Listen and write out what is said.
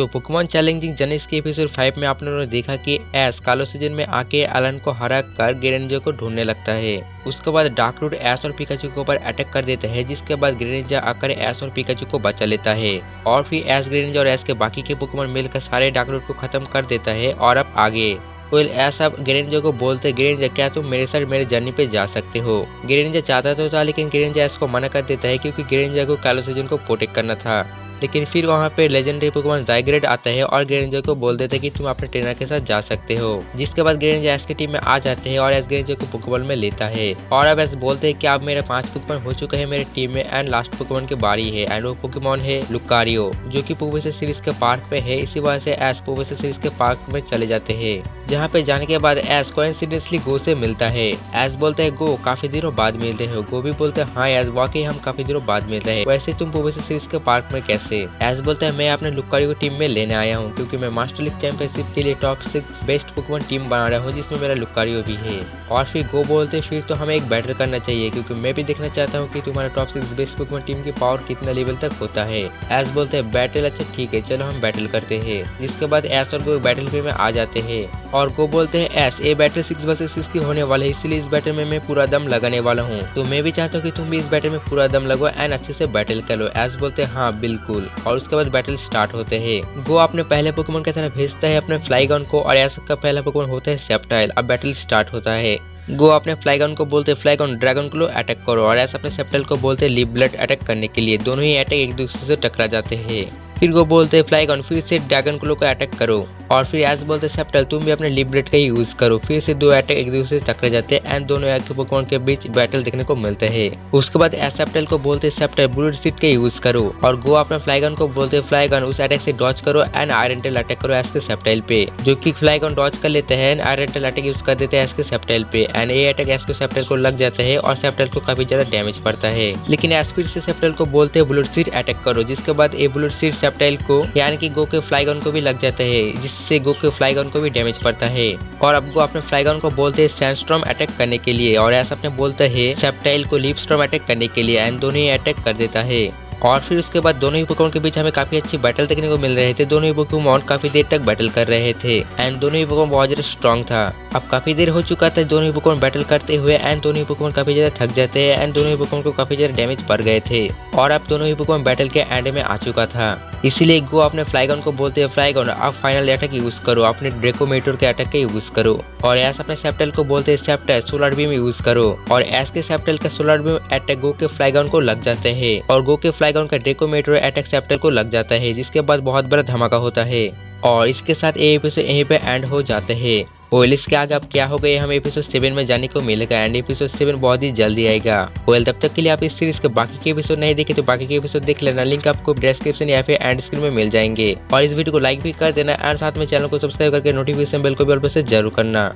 तो Pokemon challenging journeys के episode 5 में आप लोगों ने देखा कि ऐश कालो सीजन में आके एलन को हरा कर ग्रेनिंजा को ढूंढने लगता है। उसके बाद डार्करूट ऐश और पिकाचू के ऊपर अटैक कर देता है, जिसके बाद ग्रेनिंजा आकर ऐश और पिकाचू को बचा लेता है और फिर ऐश, ग्रेनिंजा और ऐश के बाकी के पोकेमॉन मिलकर सारे डार्करूट को खत्म कर देता है। और अब आगे ऐसा ग्रेनिंजा को बोलते, ग्रेनिंजा क्या तुम मेरे साथ मेरे जर्नी पे जा सकते हो। ग्रेनिंजा चाहता तो था, लेकिन ग्रेनिंजा ऐश को मना कर देता है क्योंकि ग्रेनिंजा को कालो सीजन को प्रोटेक्ट करना था। लेकिन फिर वहाँ पे लेजेंडरी पोकेमॉन ज़ाइग्रेड आता है और ग्रेनिंजा को बोल देता है कि तुम अपने ट्रेनर के साथ जा सकते हो। जिसके बाद ग्रेनिंजा ऐश की टीम में आ जाते हैं और ऐश ग्रेनिंजा को पोकेबॉल में लेता है। और अब ऐश बोलते हैं कि अब मेरे 5 पोकेमॉन हो चुके हैं मेरे टीम में एंड लास्ट पोकेमॉन की बारी है एंड वो पोकेमॉन है लुकारियो, जो कि प्रोफेसर सीरीज के पार्क पे है। इसी वजह से ऐश प्रोफेसर सीरीज के पार्क में चले जाते हैं, जहाँ पे जाने के बाद ऐश कोइंसिडेंटली गो से मिलता है। ऐश बोलते है गो काफी दिनों बाद मिल रहे हो। गो भी बोलते हैं हाँ ऐश वाकई हम काफी दिनों बाद मिल रहे हैं, वैसे तुम प्रोफेसर सीरीज के पार्क में कैसे। ऐश बोलता है मैं अपने लुकारियो टीम में लेने आया हूँ क्योंकि मैं मास्टर लीग चैंपियनशिप के लिए टॉप 6 बेस्ट पोकेमॉन टीम बना रहा हूँ, जिसमें मेरा लुकारियो भी है। और फिर गो बोलते फिर तो हमें एक बैटल करना चाहिए क्योंकि मैं भी देखना चाहता हूँ कि तुम्हारा टॉप 6 बेस्ट पोकेमॉन टीम की पावर कितना लेवल तक होता है। ऐश बोलते हैं बैटल, अच्छा ठीक है चलो हम बैटल करते हैं। जिसके बाद ऐश और गो बैटल फील्ड में आ जाते हैं और गो बोलते हैं ऐश ये बैटल 6 vs 6 की होने वाला है, इसलिए इस बैटल में मैं पूरा दम लगाने वाला हूँ, तो मैं भी चाहता हूँ कि तुम भी इस बैटल में पूरा दम लगो एंड अच्छे से बैटल करो। ऐश बोलते हैं हाँ बिल्कुल। और उसके बाद बैटल स्टार्ट होते हैं। गो अपने पहले पोकेमॉन की तरफ भेजता है अपने फ्लाइगन को और ऐश का पहला पोकेमॉन होता है सेप्टाइल। अब बैटल स्टार्ट होता है। गो अपने फ्लाइगन को बोलते फ्लाइगन ड्रैगन क्लो अटैक करो और ऐसा अपने सेप्टाइल को बोलते लीव ब्लड अटैक करने के लिए। दोनों ही अटैक एक दूसरे से टकरा जाते हैं। फिर वो बोलते फ्लाइगन फिर से ड्रैगन क्लो को अटैक करो और फिर ऐश बोलते सेप्टाइल तुम भी अपने लीव ब्लड का ही यूज करो। फिर से 2 अटैक एक दूसरे से टकरा जाते हैं एंड दोनों के पोकेमॉन के बीच बैटल देखने को मिलते हैं। उसके बाद ऐश सेप्टाइल को बोलते सेप्टाइल ब्लूड सीड का यूज करो और गो अपने फ्लाइगन को बोलते फ्लाइगन उस अटैक से डॉज करो एंड आयरन टेल अटैक करो ऐश के सेप्टाइल पे, जो कि फ्लाइगन डॉज कर लेते हैं and iron tell attack use कर देते हैं ऐश के सेप्टाइल पे एंड ये अटैक ऐश के सेप्टाइल को लग जाता है और सेप्टाइल को काफी ज्यादा डैमेज पड़ता है। लेकिन ऐश फिर से सेप्टाइल को बोलते हैं ब्लूड सीड अटैक करो, जिसके बाद ये ब्लूड सीड सेप्टाइल को यानी कि गो के फ्लाइगन को भी लग जाता है, जिससे गो के फ्लाइगन को भी डैमेज पड़ता है। और अब गो अपने फ्लाइगन को बोलते हैं सैंडस्टॉर्म अटैक करने के लिए और ऐसा अपने बोलते हैं सेप्टाइल को लीफ स्टॉर्म अटैक करने के लिए एंड दोनों ही अटैक कर देता है। और फिर उसके बाद दोनों ही पोकेमॉन के बीच हमें काफी अच्छी बैटल देखने को मिल रहे थे। दोनों ही पोकेमॉन काफी देर तक बैटल कर रहे थे एंड दोनों ही पोकेमॉन बहुत ज्यादा स्ट्रॉन्ग था। अब काफी देर हो चुका था दोनों ही पोकेमॉन बैटल करते हुए एंड दोनों ही पोकेमॉन काफी ज्यादा थक जाते हैं एंड दोनों ही पोकेमॉन को काफी ज्यादा डैमेज पड़ गए थे। और अब दोनों ही पोकेमॉन बैटल के एंड में आ चुका था, इसीलिए गो अपने फ्लाइगन को बोलते हैं फ्लाइगन अब फाइनल अटैक यूज करो, अपने ड्रेकोमेटोर के अटैक का यूज करो। और ऐश अपने सेप्टाइल को बोलते हैं सेप्टाइल सोलर बीम यूज करो और ऐश के सेप्टाइल का सोलर बीम अटैक गो के फ्लाइगन को लग जाते हैं और गो के फ्लाइगन का ड्रेकोमेटोर अटैक सेप्टाइल को लग जाता है, जिसके बाद बहुत बड़ा धमाका होता है। और इसके साथ ये एपिसोड यहीं पे एंड हो जाते हैं। वेल इसके आगे अब क्या होगा ये हमें एपिसोड 7 में जाने को मिलेगा एंड एपिसोड 7 बहुत ही जल्दी आएगा। वेल तब तक के लिए आप इस सीरीज के बाकी के एपिसोड नहीं देखे तो बाकी के एपिसोड देख लेना, लिंक आपको डिस्क्रिप्शन या फिर एंड स्क्रीन में मिल जाएंगे। और इस वीडियो को लाइक भी कर देना एंड साथ में चैनल को सब्सक्राइब करके नोटिफिकेशन बेल को भी ऑल पे से जरूर करना।